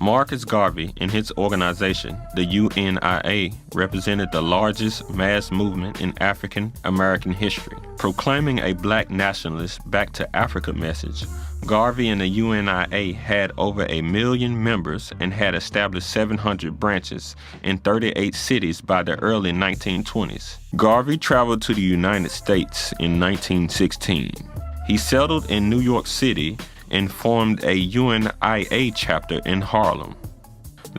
Marcus Garvey and his organization, the UNIA, represented the largest mass movement in African American history. Proclaiming a black nationalist back to Africa message, Garvey and the UNIA had over 1 million members and had established 700 branches in 38 cities by the early 1920s. Garvey traveled to the United States in 1916. He settled in New York City and formed a UNIA chapter in Harlem.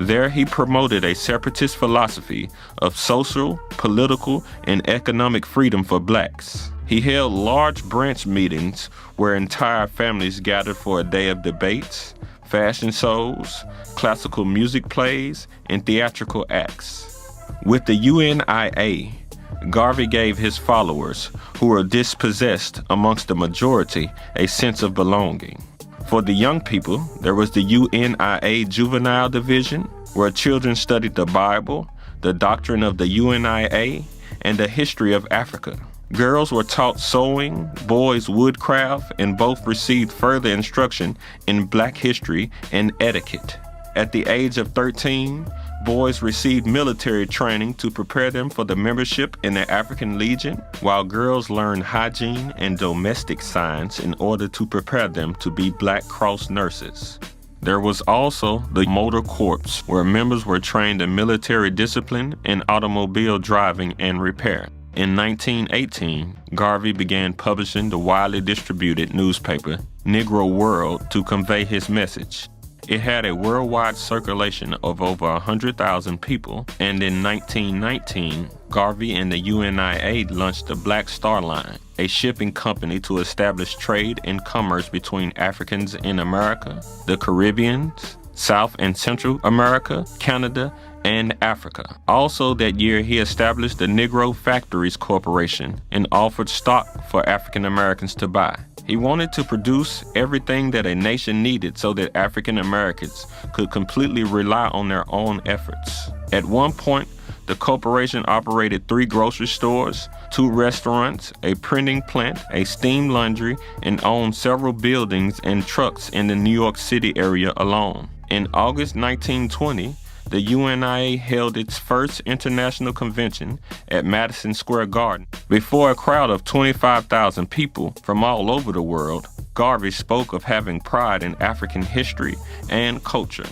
There he promoted a separatist philosophy of social, political, and economic freedom for blacks. He held large branch meetings where entire families gathered for a day of debates, fashion shows, classical music plays, and theatrical acts. With the UNIA, Garvey gave his followers, who were dispossessed amongst the majority, a sense of belonging. For the young people, there was the UNIA Juvenile Division, where children studied the Bible, the doctrine of the UNIA, and the history of Africa. Girls were taught sewing, boys woodcraft, and both received further instruction in black history and etiquette. At the age of 13, boys received military training to prepare them for the membership in the African Legion, while girls learned hygiene and domestic science in order to prepare them to be Black Cross nurses. There was also the Motor Corps, where members were trained in military discipline and automobile driving and repair. In 1918, Garvey began publishing the widely distributed newspaper, Negro World, to convey his message. It had a worldwide circulation of over 100,000 people, and in 1919, Garvey and the UNIA launched the Black Star Line, a shipping company to establish trade and commerce between Africans in America, the Caribbean, South and Central America, Canada, and Africa. Also that year, he established the Negro Factories Corporation and offered stock for African Americans to buy. He wanted to produce everything that a nation needed so that African Americans could completely rely on their own efforts. At one point, the corporation operated 3 grocery stores, 2 restaurants, a printing plant, a steam laundry, and owned several buildings and trucks in the New York City area alone. In August 1920, the UNIA held its first international convention at Madison Square Garden. Before a crowd of 25,000 people from all over the world, Garvey spoke of having pride in African history and culture.